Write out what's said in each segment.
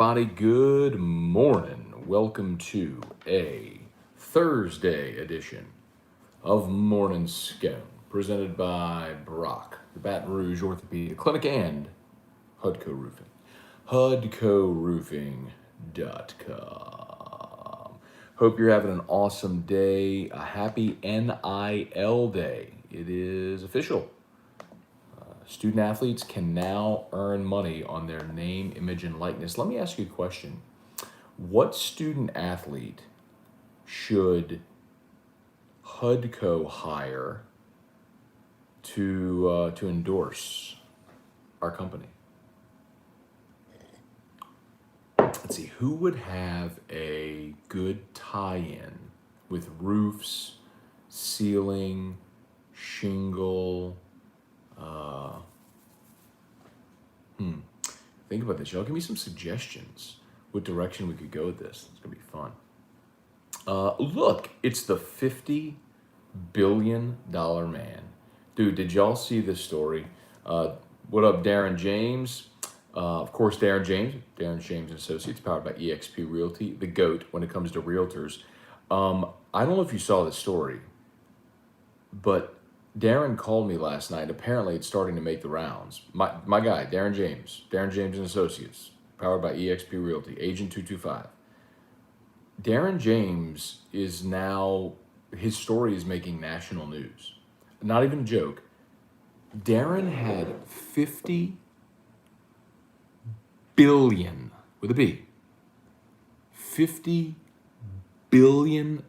Everybody, good morning. Welcome to a Thursday edition of Morning Scone, presented by Brock, the Baton Rouge Orthopedic Clinic, and Hudco Roofing. HudcoRoofing.com. Hope you're having an awesome day. A happy NIL day. It is official. Student athletes can now earn money on their name, image, and likeness. Let me ask you a question. What student athlete should HUDCO hire to endorse our company? Let's see, who would have a good tie-in with roofs, ceiling, shingle? Think about this, y'all. Give me some suggestions. What direction we could go with this? It's gonna be fun. Look, it's the $50 billion man. Dude, did y'all see this story? What up, Darren James? Of course, Darren James and Associates, powered by eXp Realty, the GOAT when it comes to realtors. I don't know if you saw this story, but Darren called me last night. Apparently, it's starting to make the rounds. My guy, Darren James and Associates, powered by eXp Realty, Agent 225. Darren James is now, his story is making national news. Not even a joke. Darren had 50 billion, with a B, $50 billion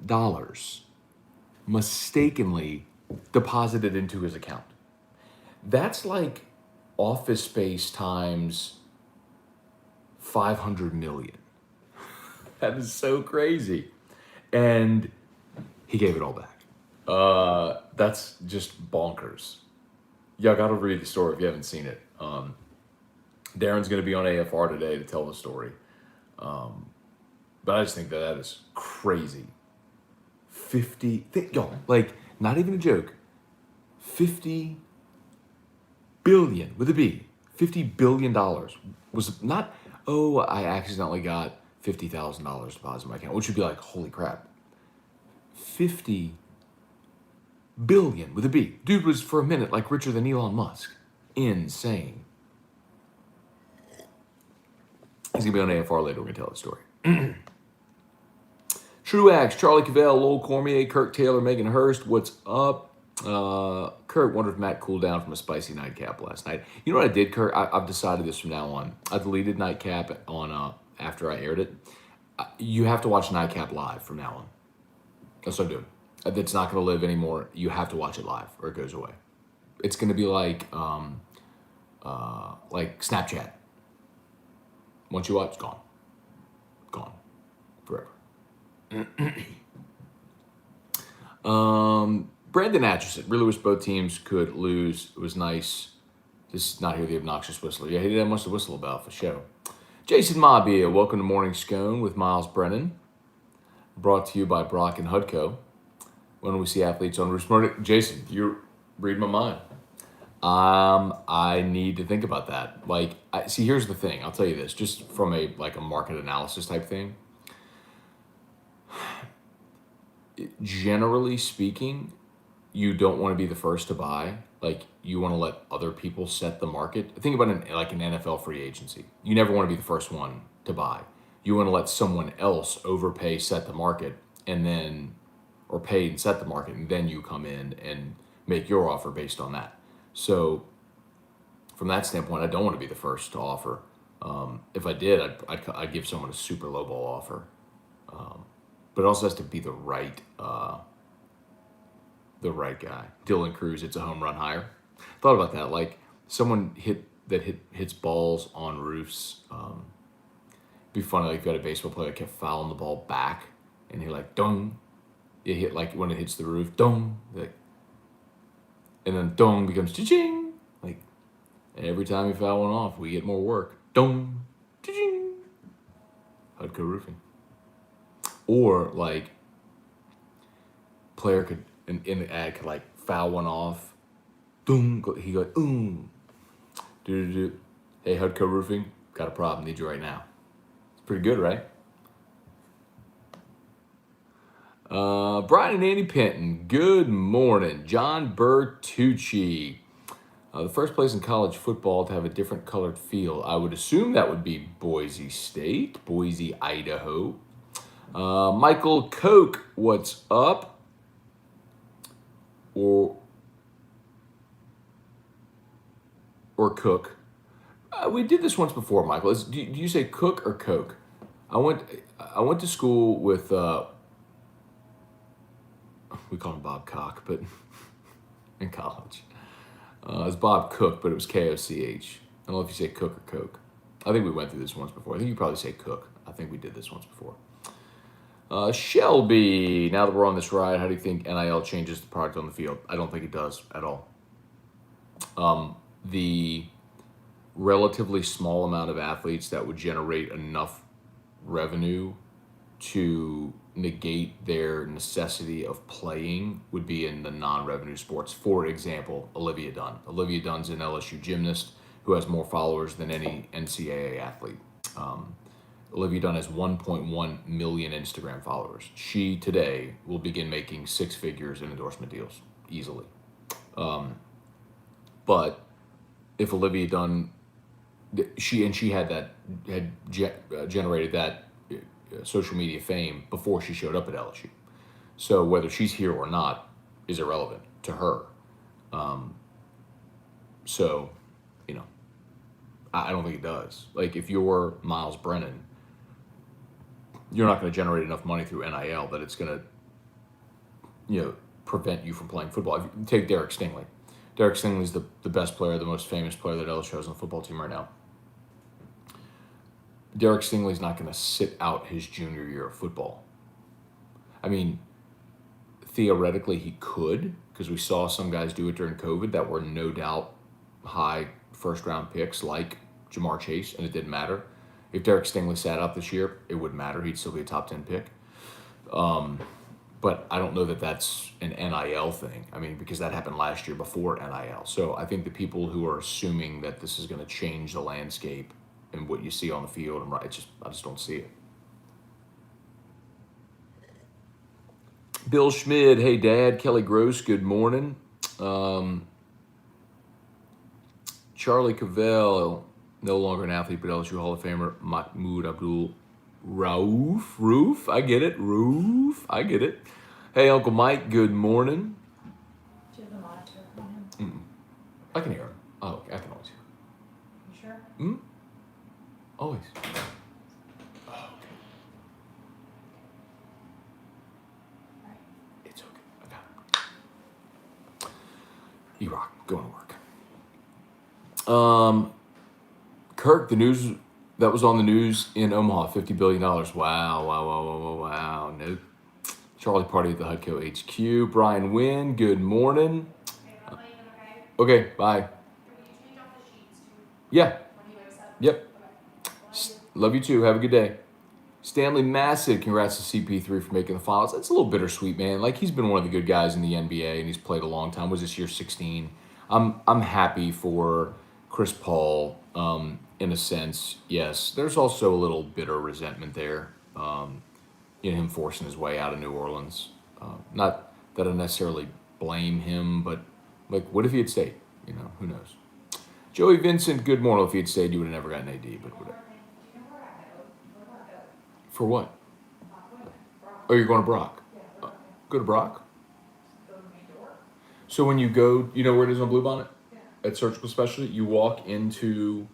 mistakenly deposited into his account. That's like Office Space times 500 million. That is so crazy. And he gave it all back. That's just bonkers. Y'all gotta read the story if you haven't seen it. Darren's gonna be on AFR today to tell the story. But I just think that is crazy. Y'all, like, not even a joke, 50 billion with a B, $50 billion was not, I accidentally got $50,000 deposited in my account, which would be like, holy crap. 50 billion with a B. Dude was for a minute like richer than Elon Musk. Insane. He's gonna be on AFR later. We're gonna tell the story. Truax, Charlie Cavell, Lowell Cormier, Kirk Taylor, Megan Hurst. What's up? Kurt, wonder if Matt cooled down from a spicy nightcap last night. You know what I did, Kurt? I've decided this from now on. I deleted Nightcap on after I aired it. You have to watch Nightcap live from now on. That's what I'm doing. It's not going to live anymore. You have to watch it live or it goes away. It's going to be like Snapchat. Once you watch, it's gone. Gone. Forever. Brandon Atchison, really wish both teams could lose. It was nice to not hear the obnoxious whistler. Yeah, he didn't have much to whistle about for show. Jason Mabia, welcome to Morning Scone with Miles Brennan. Brought to you by Brock and Hudco. When we see athletes on Roost Morning, Jason, you're reading my mind. I need to think about that. Like, see, here's the thing. I'll tell you this, just from a market analysis type thing. Generally speaking, you don't want to be the first to buy. Like, you want to let other people set the market. Think about an NFL free agency. You never want to be the first one to buy. You want to let someone else overpay, set the market, and then, or pay and set the market, and then you come in and make your offer based on that. So from that standpoint, I don't want to be the first to offer. If I did, I'd give someone a super low ball offer. But it also has to be the right guy. Dylan Cruz, it's a home run hire. Thought about that. Like, someone hits balls on roofs. It'd be funny, like, if you had a baseball player that kept fouling the ball back, and you're like, dong. You hit, like, when it hits the roof, dong. Like, and then dong becomes cha-ching. Like, every time you foul one off, we get more work. Dong, cha-ching. Hudco Roofing. Or, like, player could, in the ad, could, like, foul one off. Boom. He go, do. Hey, Hudco Roofing, got a problem. Need you right now. Pretty good, right? Brian and Andy Penton, good morning. John Bertucci. The first place in college football to have a different colored field. I would assume that would be Boise State, Boise, Idaho. Michael Koch, what's up? Or Cook. We did this once before, Michael. Do you say Cook or Coke? I went to school with we call him Bob Cock, but in college. It's Bob Cook, but it was K-O-C-H. I don't know if you say Cook or Coke. I think we went through this once before. I think you probably say Cook. I think we did this once before. Shelby, now that we're on this ride, how do you think NIL changes the product on the field? I don't think it does at all. The relatively small amount of athletes that would generate enough revenue to negate their necessity of playing would be in the non-revenue sports. For example, Olivia Dunne. Olivia Dunne's an LSU gymnast who has more followers than any NCAA athlete. Olivia Dunne has 1.1 million Instagram followers. She today will begin making six figures in endorsement deals easily. But if Olivia Dunne, she had generated that social media fame before she showed up at LSU. So whether she's here or not is irrelevant to her. So, I don't think it does. Like if you're Miles Brennan, you're not going to generate enough money through NIL that it's going to, prevent you from playing football. If you take Derek Stingley. Derek Stingley's the best player, the most famous player that LSU has on the football team right now. Derek Stingley's not going to sit out his junior year of football. I mean, theoretically he could, because we saw some guys do it during COVID that were no doubt high first-round picks like Jamar Chase, and it didn't matter. If Derek Stingley sat out this year, it wouldn't matter. He'd still be a top 10 pick. But I don't know that that's an NIL thing. I mean, because that happened last year before NIL. So I think the people who are assuming that this is going to change the landscape and what you see on the field, I just don't see it. Bill Schmid, hey Dad. Kelly Gross, good morning. Charlie Cavell, no longer an athlete, but LSU Hall of Famer Mahmoud Abdul Rauf. I get it. Hey, Uncle Mike, good morning. Do you have the monitor on him? I can hear him. Oh, okay. I can always hear him. You sure? Always. Oh, okay. Right. It's okay. I got it. E-Rock, going to work. Kirk, the news that was on the news in Omaha, $50 billion. Wow. No. Charlie Party at the Hudco HQ. Brian Wynn, good morning. Okay, I'll let you know, okay? Okay, bye. Can you change off the sheets too? Yeah. When he wakes up? Yep. Okay. Love you too. Have a good day. Stanley Massett, congrats to CP3 for making the finals. That's a little bittersweet, man. Like, he's been one of the good guys in the NBA, and he's played a long time. Was this year 16? I'm happy for Chris Paul, in a sense. Yes, there's also a little bitter resentment there. Him forcing his way out of New Orleans. Not that I necessarily blame him, but like, what if he had stayed? Who knows? Joey Vincent, good morning. If he had stayed, you would have never gotten AD, but whatever. Do you know where I go? Where do I go? For what? Brock. Oh, you're going to Brock? Yeah, where do I go? Go to Brock? Go to the main door? So when you go, you know where it is on Bluebonnet? Yeah. At Surgical Specialty, you walk into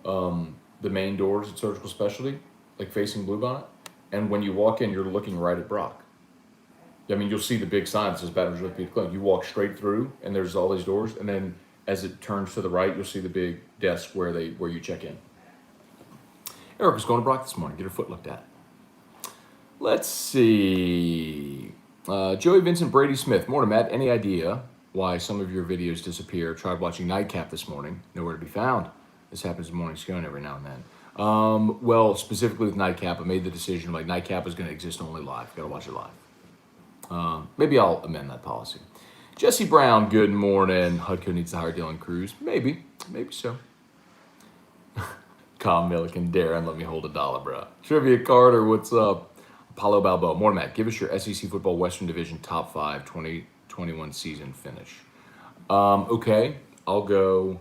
the main doors at Surgical Specialty, like facing Bluebonnet. And when you walk in, you're looking right at Brock. I mean, you'll see the big sign that says Baton Rouge Orthopedic Clinic. You walk straight through, and there's all these doors. And then as it turns to the right, you'll see the big desk where you check in. Erica's going to Brock this morning. Get her foot looked at. Let's see. Joey Vincent, Brady Smith. Morning, Matt. Any idea why some of your videos disappear? Tried watching Nightcap this morning. Nowhere to be found. This happens in Morning Scone every now and then. Well, specifically with Nightcap, I made the decision, like, Nightcap is going to exist only live. Got to watch it live. Maybe I'll amend that policy. Jesse Brown, good morning. Hudco needs to hire Dylan Cruz. Maybe so. Con Milliken, Darren, let me hold $1, bro. Trivia Carter, what's up? Apollo Balboa, more Matt, give us your SEC football Western Division top 5 2021 season finish. Okay, I'll go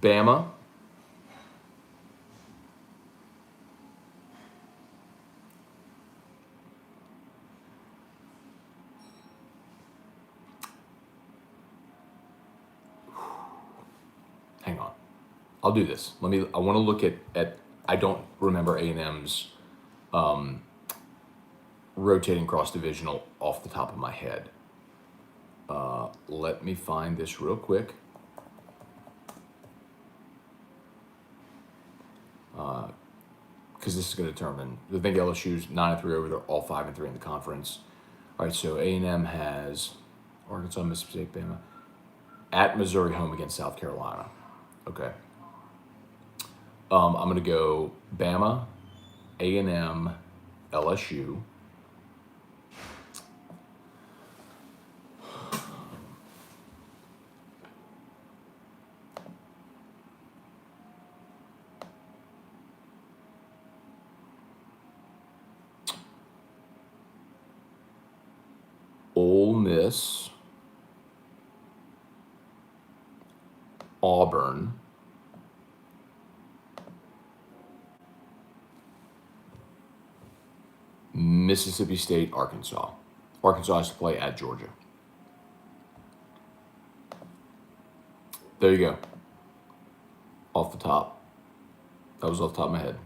Bama. Hang on. I'll do this. I want to look at I don't remember A&M's rotating cross divisional off the top of my head. Let me find this real quick. Because this is going to determine. I think LSU's 9-3 over. They're all 5-3 in the conference. All right, so A&M has Arkansas, Mississippi State, Bama, at Missouri, home against South Carolina. Okay. I'm going to go Bama, A&M, LSU. Ole Miss, Auburn, Mississippi State, Arkansas. Arkansas has to play at Georgia. There you go. Off the top. That was off the top of my head.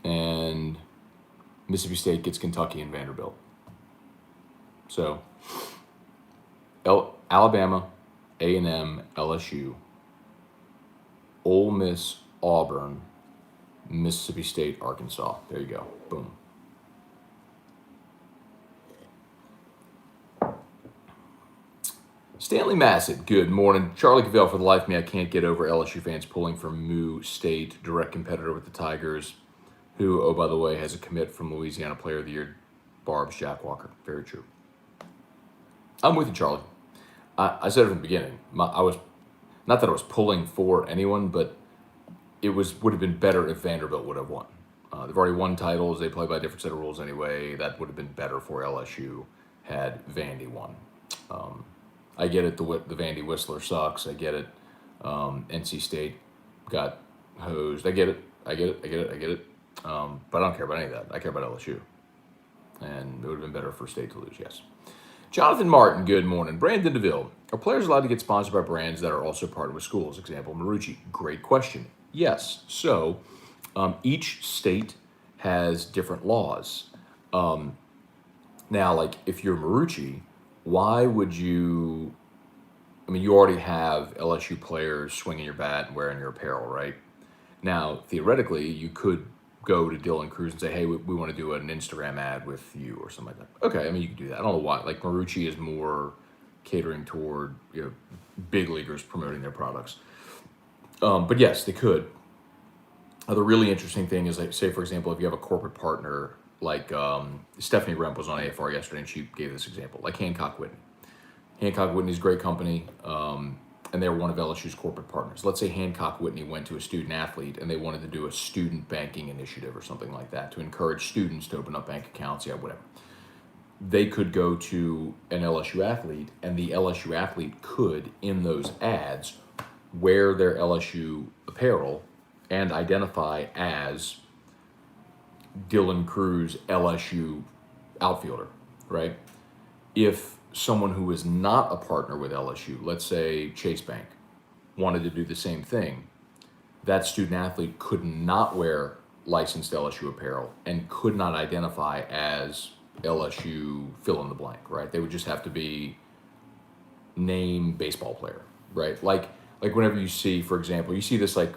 And Mississippi State gets Kentucky and Vanderbilt. So, Alabama, A&M, LSU, Ole Miss, Auburn, Mississippi State, Arkansas. There you go. Boom. Stanley Massett, good morning. Charlie Cavell, for the life of me, I can't get over LSU fans pulling for Moo State, direct competitor with the Tigers, who, oh, by the way, has a commit from Louisiana Player of the Year, Barb's Jack Walker. Very true. I'm with you, Charlie. I said it from the beginning. I was, not that I was pulling for anyone, but it would have been better if Vanderbilt would have won. They've already won titles. They play by a different set of rules anyway. That would have been better for LSU had Vandy won. I get it. The Vandy Whistler sucks. I get it. NC State got hosed. I get it. But I don't care about any of that. I care about LSU. And it would have been better for State to lose, yes. Jonathan Martin, good morning. Brandon DeVille, are players allowed to get sponsored by brands that are also partnered with schools? Example, Marucci. Great question. Yes. So each state has different laws. Now, like if you're Marucci, why would you, I mean, you already have LSU players swinging your bat and wearing your apparel, right? Now, theoretically, you could go to Dylan Cruz and say, hey, we want to do an Instagram ad with you or something like that. Okay, I mean, you could do that. I don't know why. Like, Marucci is more catering toward, big leaguers promoting their products. But yes, they could. The really interesting thing is, like, say, for example, if you have a corporate partner, like Stephanie Remp was on AFR yesterday, and she gave this example, like Hancock Whitney. Hancock Whitney's a great company, and they're one of LSU's corporate partners. Let's say Hancock Whitney went to a student athlete, and they wanted to do a student banking initiative or something like that to encourage students to open up bank accounts, whatever. They could go to an LSU athlete, and the LSU athlete could, in those ads, wear their LSU apparel and identify as Dylan Cruz, LSU outfielder, right? If someone who is not a partner with LSU, let's say Chase Bank, wanted to do the same thing, that student athlete could not wear licensed LSU apparel and could not identify as LSU fill in the blank, right? They would just have to be name baseball player, right? Like whenever you see, for example, you see this like,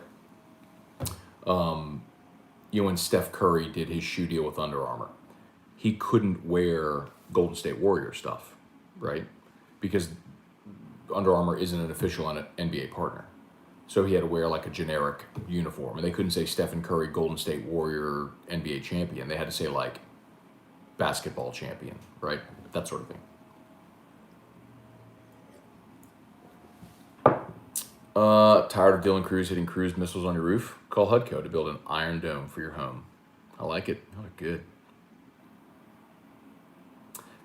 when Steph Curry did his shoe deal with Under Armour, he couldn't wear Golden State Warrior stuff, right? Because Under Armour isn't an official NBA partner. So he had to wear like a generic uniform. And they couldn't say Stephen Curry, Golden State Warrior, NBA champion. They had to say like, basketball champion, right? That sort of thing. Tired of Dylan Cruz hitting cruise missiles on your roof? Call HUDCO to build an iron dome for your home. I like it. Oh, good.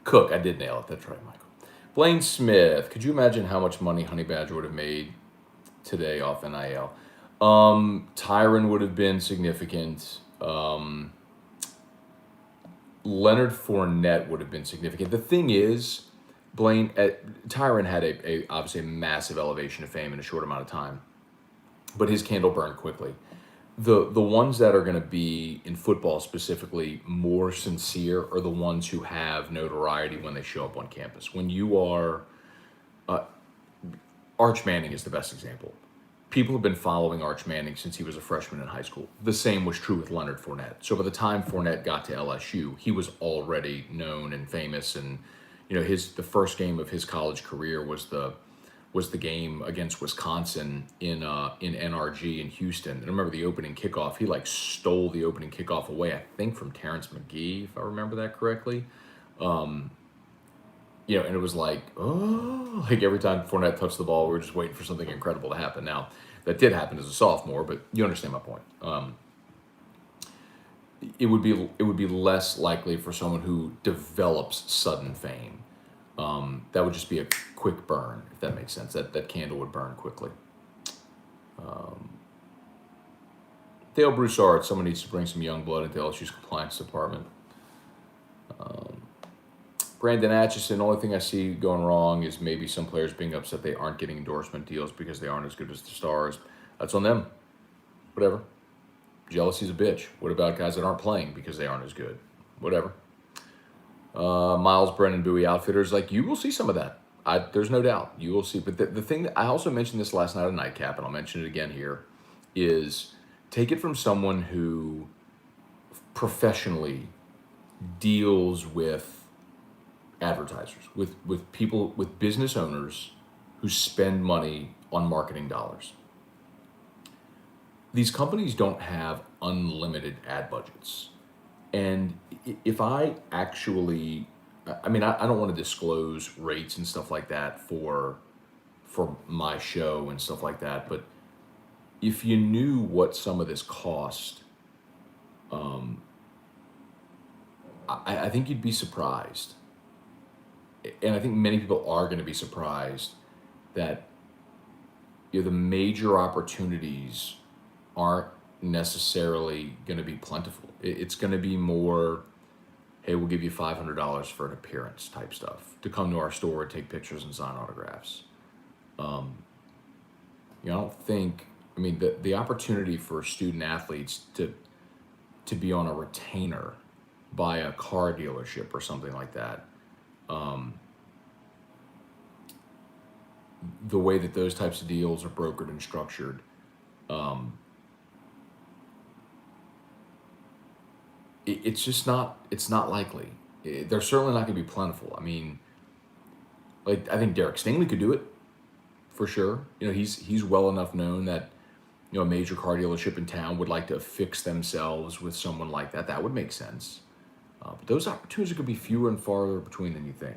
Cook, I did nail it. That's right, Michael. Blaine Smith, could you imagine how much money Honey Badger would have made today off NIL? Tyron would have been significant. Leonard Fournette would have been significant. The thing is, Tyron had obviously a massive elevation of fame in a short amount of time, but his candle burned quickly. The ones that are going to be in football specifically more sincere are the ones who have notoriety when they show up on campus. When you are, Arch Manning is the best example. People have been following Arch Manning since he was a freshman in high school. The same was true with Leonard Fournette. So by the time Fournette got to LSU, he was already known and famous. And the first game of his college career was the game against Wisconsin in NRG in Houston. And I remember the opening kickoff. He stole the opening kickoff away, I think, from Terrence McGee, if I remember that correctly. And it was every time Fournette touched the ball, we were just waiting for something incredible to happen. Now, that did happen as a sophomore, but you understand my point. It would be less likely for someone who develops sudden fame. That would just be a quick burn, if that makes sense. That candle would burn quickly. Dale Broussard, someone needs to bring some young blood into LSU's compliance department. Brandon Atchison, the only thing I see going wrong is maybe some players being upset they aren't getting endorsement deals because they aren't as good as the stars. That's on them. Whatever. Jealousy's a bitch. What about guys that aren't playing because they aren't as good? Whatever. Miles Brennan, Bowie Outfitters, you will see some of that. There's no doubt. You will see. But the thing that I also mentioned this last night at Nightcap, and I'll mention it again here, is take it from someone who professionally deals with advertisers, with people, with business owners who spend money on marketing dollars. These companies don't have unlimited ad budgets. And if I actually, I don't want to disclose rates and stuff like that for my show and stuff like that, but if you knew what some of this cost, I think you'd be surprised. And I think many people are going to be surprised that the major opportunities aren't necessarily going to be plentiful. It's going to be more, hey, we'll give you $500 for an appearance type stuff to come to our store and take pictures and sign autographs. I don't think, the opportunity for student athletes to be on a retainer by a car dealership or something like that, the way that those types of deals are brokered and structured, it's not likely. They're certainly not going to be plentiful. I think Derek Stingley could do it for sure. He's well enough known that a major car dealership in town would like to affix themselves with someone like that. That would make sense. But those opportunities are going to be fewer and farther between than you think.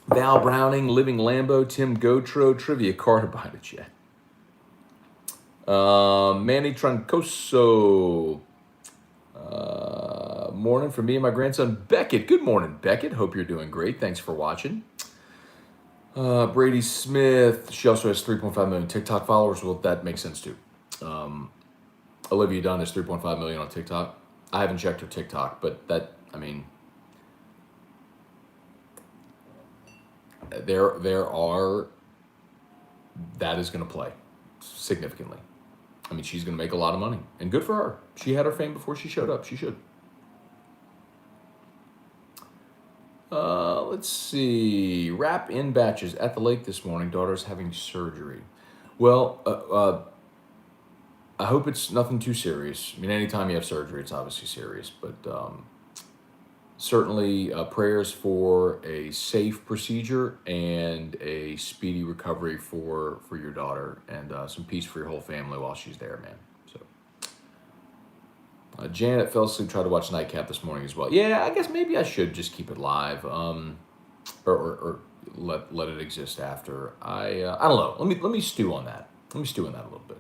Val Browning, Living Lambo, Tim Gotro, trivia card about it yet. Manny Troncoso. Morning from me and my grandson Beckett. Good morning, Beckett. Hope you're doing great. Thanks for watching. Brady Smith. She also has 3.5 million TikTok followers. Well, that makes sense too. Olivia Dunne has 3.5 million on TikTok. I haven't checked her TikTok, but that, that is going to play significantly. She's going to make a lot of money, and good for her. She had her fame before she showed up. She should. Let's see. Wrap in batches at the lake this morning. Daughter's having surgery. Well, I hope it's nothing too serious. Anytime you have surgery, it's obviously serious, but certainly prayers for a safe procedure and a speedy recovery for your daughter, and some peace for your whole family while she's there, man. So, Janet fell asleep, tried to watch Nightcap this morning as well. Yeah, I guess maybe I should just keep it live, or let it exist after. I don't know. Let me stew on that. Let me stew on that a little bit.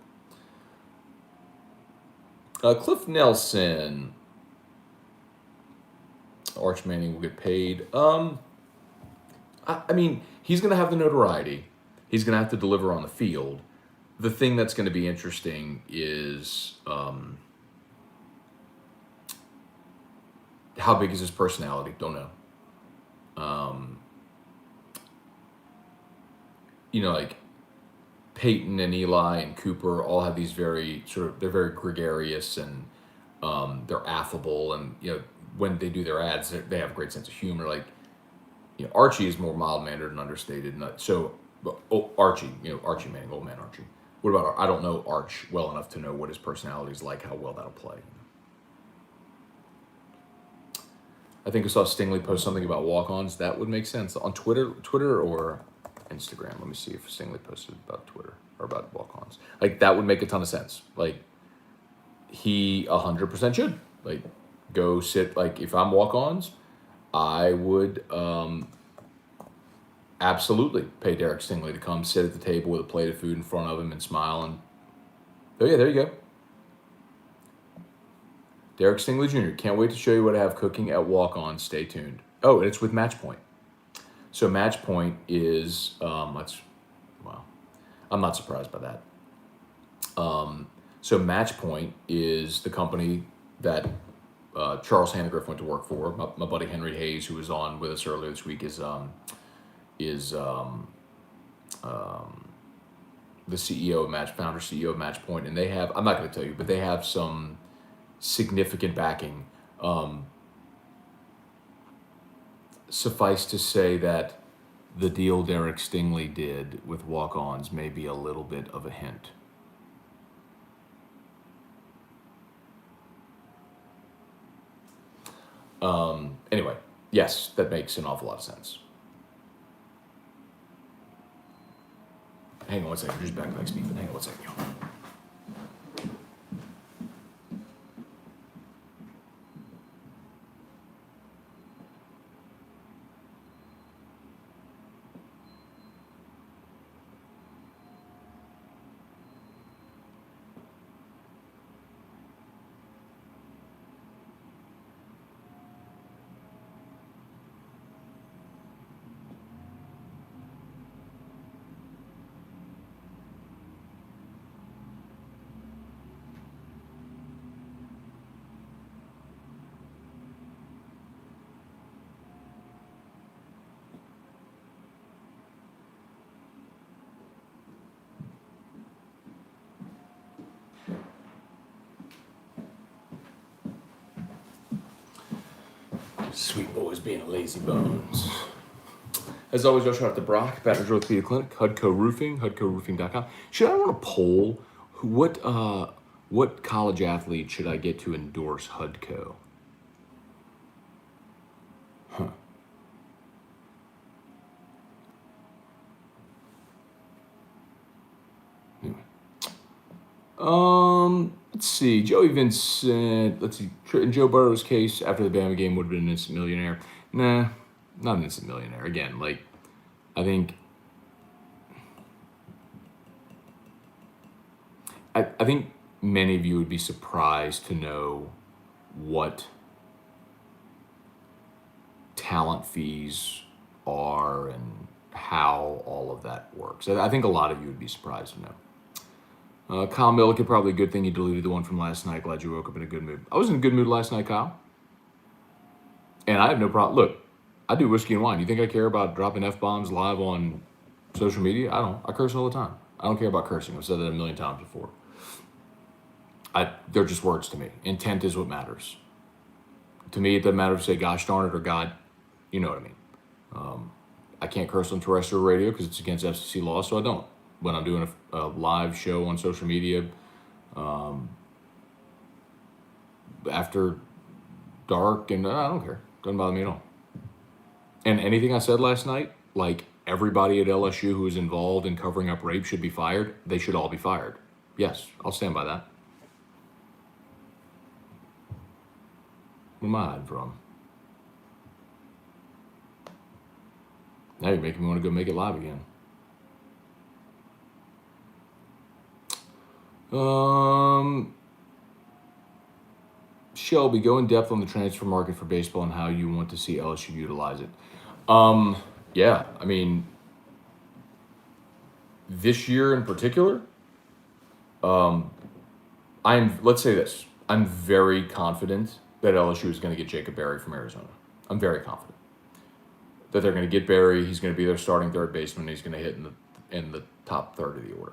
Cliff Nelson, Arch Manning will get paid. I mean, he's going to have the notoriety. He's going to have to deliver on the field. The thing that's going to be interesting is how big is his personality? Don't know. You know, like Peyton and Eli and Cooper all have these very they're very gregarious and they're affable, and you know when they do their ads, they have a great sense of humor. Like, you know, Archie is more mild-mannered and understated. Archie, you know, Archie Manning, old man Archie. What about I don't know Arch well enough to know what his personality is like, how well that'll play. I think I saw Stingley post something about walk-ons. That would make sense on Twitter or Instagram. Let me see if Stingley posted about Twitter or about walk-ons. Like, that would make a ton of sense. Like, he 100% should. Like, go sit. Like, if I'm walk-ons, I would absolutely pay Derek Stingley to come sit at the table with a plate of food in front of him and smile. And oh yeah, there you go. Derek Stingley Jr. Can't wait to show you what I have cooking at walk-on. Stay tuned. Oh, and it's with Matchpoint. So Matchpoint is wow, I'm not surprised by that. So Matchpoint is the company that Charles Hannegriff went to work for. My buddy Henry Hayes, who was on with us earlier this week, is the CEO of founder CEO of Matchpoint, and they have, I'm not going to tell you, but they have some significant backing. Suffice to say that the deal Derek Stingley did with walk-ons may be a little bit of a hint. Anyway, yes, that makes an awful lot of sense. Hang on one second, here's backpack speed, but hang on one second, y'all. Sweet boys being a lazy bones. As always, y'all shout out to Brock, Baton Rouge Orthopedic Clinic, Hudco Roofing, HudcoRoofing.com. Should I run a poll? What college athlete should I get to endorse Hudco? Anyway. Let's see. Joey Vincent. Let's see. In Joe Burrow's case, after the Bama game, would have been an instant millionaire. Nah, not an instant millionaire. Again, like, I think many of you would be surprised to know what talent fees are and how all of that works. I think a lot of you would be surprised to know. Kyle Milliken, probably a good thing you deleted the one from last night. Glad you woke up in a good mood. I was in a good mood last night, Kyle. And I have no problem. Look, I do whiskey and wine. You think I care about dropping F-bombs live on social media? I don't. I curse all the time. I don't care about cursing. I've said that a million times before. They're just words to me. Intent is what matters. To me, it doesn't matter if you say gosh darn it or God. You know what I mean. I can't curse on terrestrial radio because it's against FCC law, so I don't. When I'm doing a live show on social media, after dark, and I don't care. Doesn't bother me at all. And anything I said last night, like everybody at LSU who is involved in covering up rape should be fired, they should all be fired. Yes, I'll stand by that. Where am I hiding from? Now you're making me want to go make it live again. Shelby, go in depth on the transfer market for baseball and how you want to see LSU utilize it. Yeah, I mean, this year in particular, let's say this. I'm very confident that LSU is going to get Jacob Berry from Arizona. I'm very confident that they're going to get Berry. He's going to be their starting third baseman. He's going to hit in the top third of the order.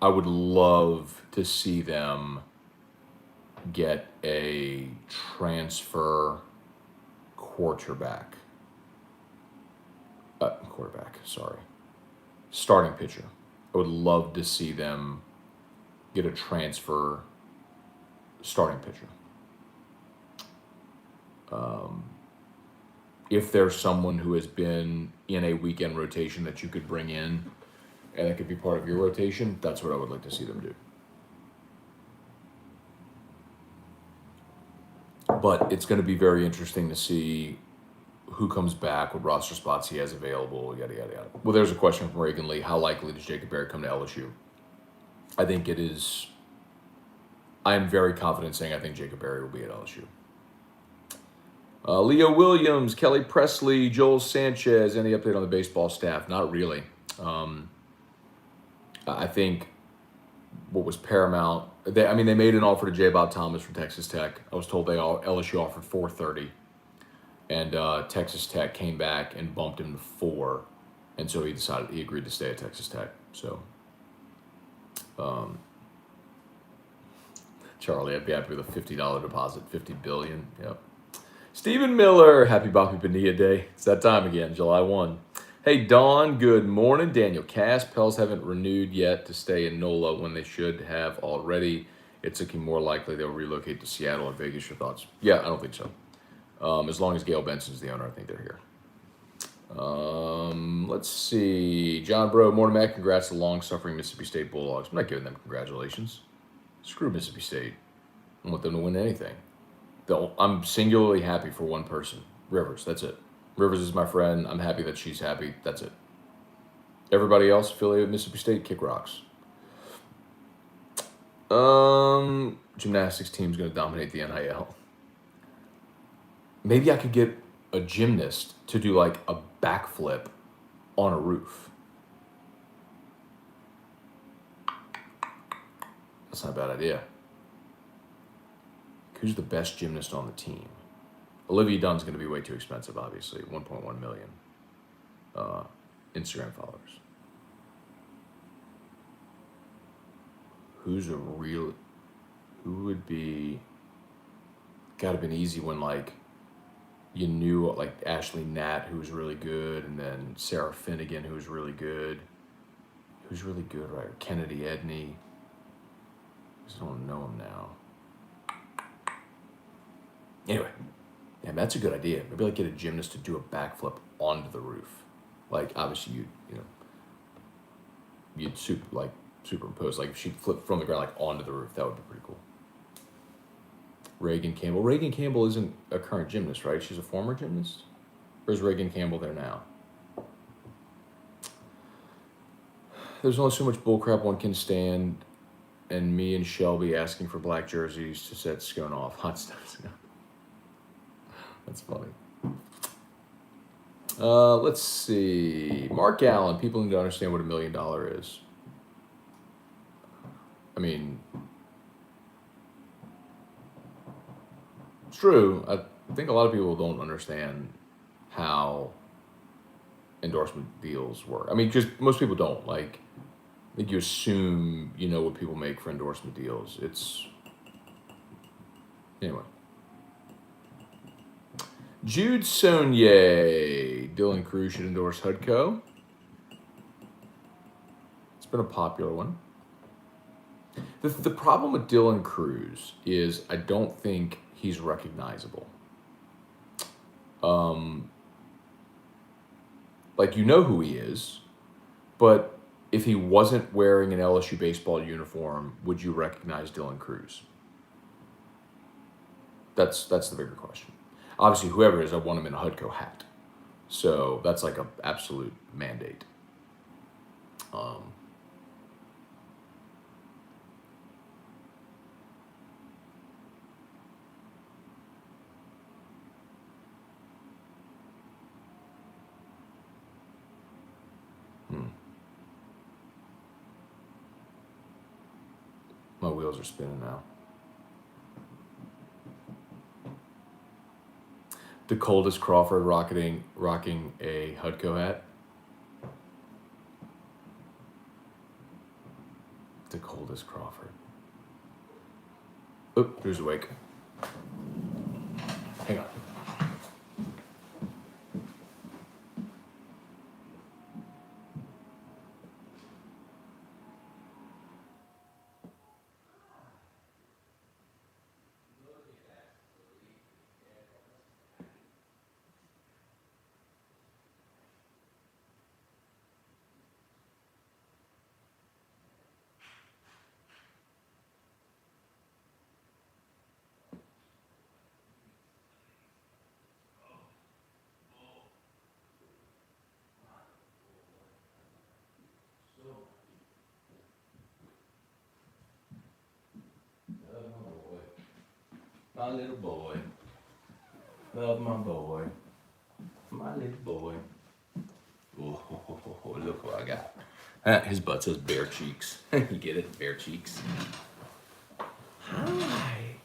I would love to see them get a transfer starting pitcher. I would love to see them get a transfer starting pitcher. If there's someone who has been in a weekend rotation that you could bring in and it could be part of your rotation, that's what I would like to see them do. But it's going to be very interesting to see who comes back, what roster spots he has available, yada, yada, yada. Well, there's a question from Reagan Lee. How likely does Jacob Berry come to LSU? I think it is. I am very confident saying I think Jacob Berry will be at LSU. Leo Williams, Kelly Presley, Joel Sanchez. Any update on the baseball staff? Not really. I think what was paramount. They made an offer to J. Bob Thomas from Texas Tech. I was told LSU offered $430, and Texas Tech came back and bumped him to $4, and so he agreed to stay at Texas Tech. So, Charlie, I'd be happy with a $50 deposit, $50 billion. Yep. Stephen Miller, happy Bobby Bonilla Day. It's that time again, July 1. Hey, Dawn, good morning. Daniel Cass, Pels haven't renewed yet to stay in NOLA when they should have already. It's looking more likely they'll relocate to Seattle or Vegas. Your thoughts? Yeah, I don't think so. As long as Gail Benson's the owner, I think they're here. Let's see. John Bro, morning, Matt. Congrats to long-suffering Mississippi State Bulldogs. I'm not giving them congratulations. Screw Mississippi State. I want them to win anything. I'm singularly happy for one person, Rivers. That's it. Rivers is my friend. I'm happy that she's happy. That's it. Everybody else affiliated with Mississippi State, kick rocks. Gymnastics team's going to dominate the NIL. Maybe I could get a gymnast to do like a backflip on a roof. That's not a bad idea. Who's the best gymnast on the team? Olivia Dunne's going to be way too expensive, obviously. 1.1 million Instagram followers. Who would be? Gotta been easy when like you knew like Ashley Natt, who was really good, and then Sarah Finnegan, who was really good. Who's really good, right? Kennedy Edney. I just don't know him now. Anyway, yeah, that's a good idea. Maybe like get a gymnast to do a backflip onto the roof. Like obviously you'd superimpose. Like if she flipped from the ground like onto the roof, that would be pretty cool. Reagan Campbell. Reagan Campbell isn't a current gymnast, right? She's a former gymnast? Or is Reagan Campbell there now? There's only so much bullcrap one can stand, and me and Shelby asking for black jerseys to set Scone off. Hot stuff. That's funny. Let's see. Mark Allen. People need to understand what $1 million is. I mean, it's true. I think a lot of people don't understand how endorsement deals work. I mean, because most people don't. Like, I think you assume you know what people make for endorsement deals. Anyway. Jude Saunier. Dylan Cruz should endorse Hudco. It's been a popular one. The problem with Dylan Cruz is I don't think he's recognizable. Like, you know who he is, but if he wasn't wearing an LSU baseball uniform, would you recognize Dylan Cruz? That's the bigger question. Obviously, whoever it is, I want them in a Hudco hat. So that's like an absolute mandate. My wheels are spinning now. The coldest Crawford rocking a Hudco hat. The coldest Crawford. Oop, who's awake? Hang on. My little boy. Love my boy. My little boy. Oh, look what I got. His butt says bare cheeks. You get it? Bare cheeks. Hi.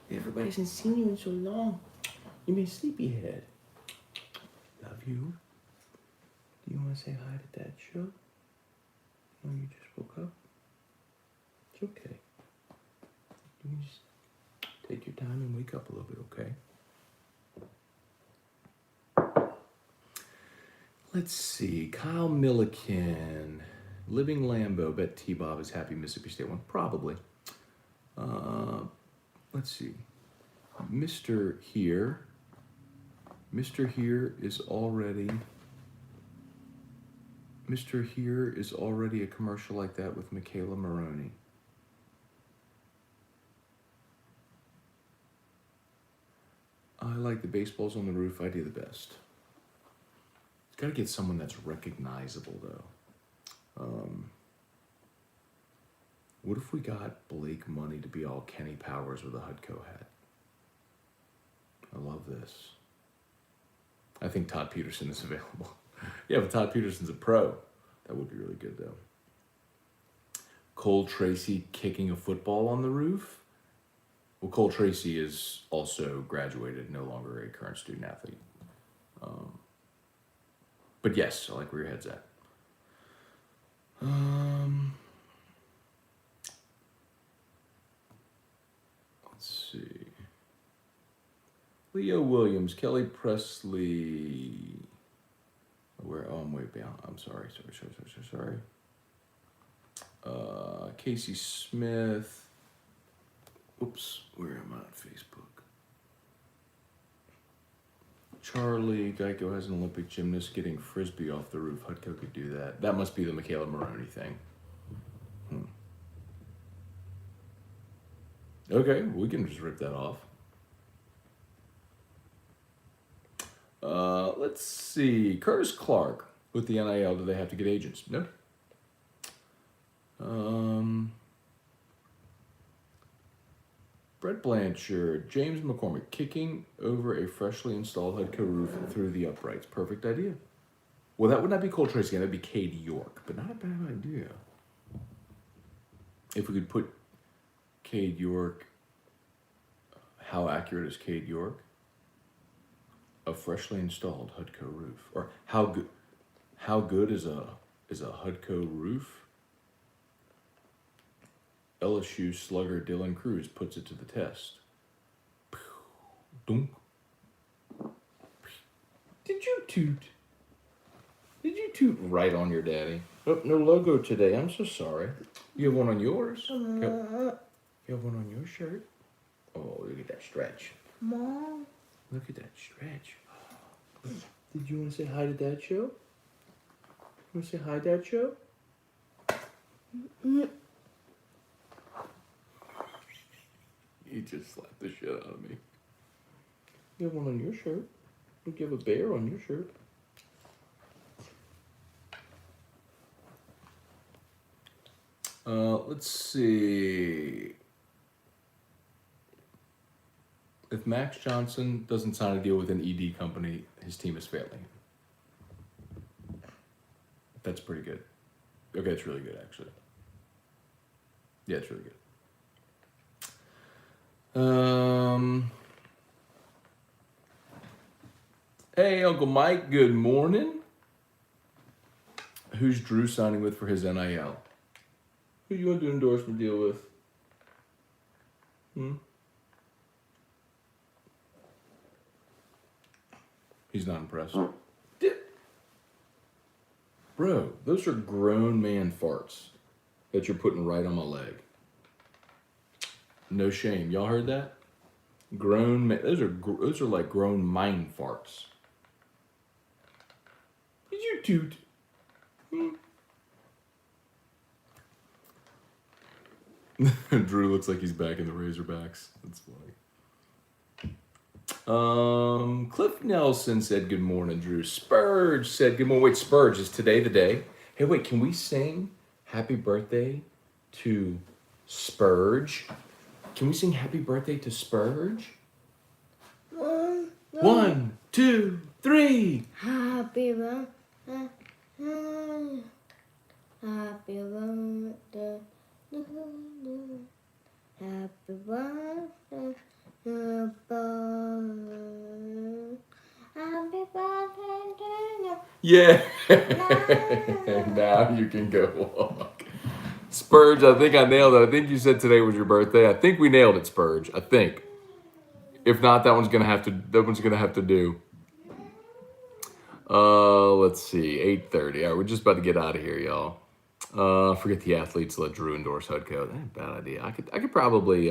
Everybody hasn't seen you in so long. You been sleepyhead. Love you. Do you want to say hi to Dad show? Oh, you just woke up? It's okay. You can just take your time and wake up a little bit, okay? Let's see. Kyle Milliken. Living Lambo. Bet T-Bob is happy Mississippi State won. Probably. Let's see. Mr. Here is already a commercial like that with Michaela Maroney. I like the baseballs on the roof idea the best. Got to get someone that's recognizable though. What if we got Blake Money to be all Kenny Powers with a Hudco hat? I love this. I think Todd Peterson is available. Yeah, but Todd Peterson's a pro. That would be really good though. Cole Tracy kicking a football on the roof. Well, Cole Tracy is also graduated, no longer a current student athlete. But yes, I like where your head's at. Let's see. Leo Williams, Kelly Presley. Where? Oh, I'm way down. I'm sorry. Casey Smith. Oops, where am I on Facebook? Charlie, Geico has an Olympic gymnast getting frisbee off the roof. Hudco could do that. That must be the Michaela Maroney thing. Okay, we can just rip that off. Let's see. Curtis Clark with the NIL. Do they have to get agents? No. Brett Blanchard, James McCormick, kicking over a freshly installed Hudco roof through the uprights. Perfect idea. Well, that would not be Cole Tracy again. That'd be Cade York, but not a bad idea. If we could put Cade York, how accurate is Cade York? A freshly installed Hudco roof, or how good is a Hudco roof? LSU slugger Dylan Cruz puts it to the test. Did you toot? Did you toot right on your daddy? Oh, no logo today. I'm so sorry. You have one on yours. You have one on your shirt. Oh, look at that stretch. Mom. Look at that stretch. Did you want to say hi to Dad Show? You want to say hi, Dad Show? You just slapped the shit out of me. You have one on your shirt. You have a bear on your shirt. Let's see. If Max Johnson doesn't sign a deal with an ED company, his team is failing. That's pretty good. Okay, it's really good, actually. Yeah, it's really good. Hey, Uncle Mike, good morning. Who's Drew signing with for his NIL? Who you want to do an endorsement deal with? He's not impressed. Bro, those are grown man farts that you're putting right on my leg. No shame. Y'all heard that? Grown man. Those are like grown mind farts. Did you toot? Drew looks like he's back in the Razorbacks. That's funny. Cliff Nelson said good morning, Drew. Spurge said good morning. Wait, Spurge, is today the day? Hey, wait, can we sing happy birthday to Spurge? Can we sing happy birthday to Spurge? 1, 2, 3. Happy birthday. Happy birthday. Happy birthday. Happy birthday to you. Yeah. Now you can go walk. Spurge, I think I nailed it. I think you said today was your birthday. I think we nailed it, Spurge. I think. If not, that one's gonna have to do. Let's see, 8:30. All right, we're just about to get out of here, y'all. Forget the athletes. Let Drew endorse Hudco. Bad idea. I could probably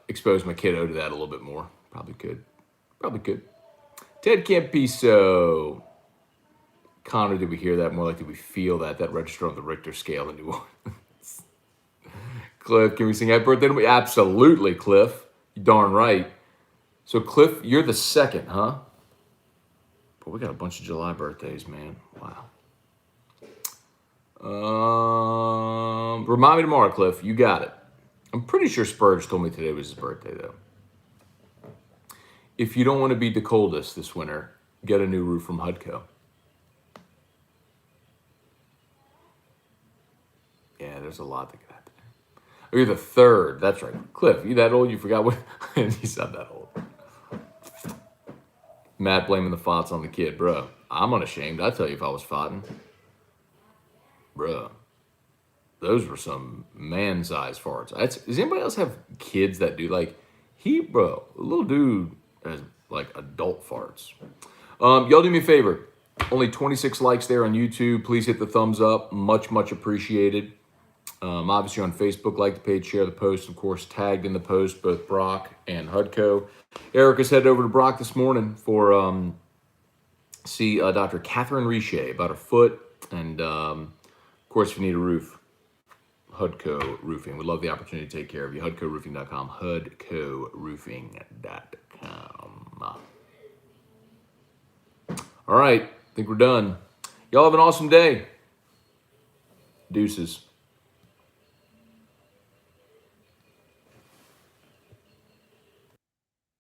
expose my kiddo to that a little bit more. Probably could. Ted can't be so. Connor, did we hear that? More like, did we feel that? That registered on the Richter scale in New Orleans. Cliff, can we sing happy birthday to me? Absolutely, Cliff. You darn right. So, Cliff, you're the second, huh? But we got a bunch of July birthdays, man. Wow. Remind me tomorrow, Cliff. You got it. I'm pretty sure Spurge told me today was his birthday, though. If you don't want to be the coldest this winter, get a new roof from Hudco. Yeah, there's a lot that could happen. Oh, you're the third. That's right. Cliff, you that old? You forgot what? He's not that old. Matt blaming the farts on the kid. Bro, I'm unashamed. I'd tell you if I was farting. Bro, those were some man-sized farts. Does anybody else have kids that do like, little dude has like adult farts. Y'all do me a favor. Only 26 likes there on YouTube. Please hit the thumbs up. Much, much appreciated. Obviously on Facebook, like the page, share the post. Of course, tagged in the post, both Brock and Hudco. Erica's headed over to Brock this morning for see Dr. Catherine Riche about her foot. And, of course, if you need a roof, Hudco Roofing. We'd love the opportunity to take care of you. HudcoRoofing.com. HudcoRoofing.com. All right. I think we're done. Y'all have an awesome day. Deuces.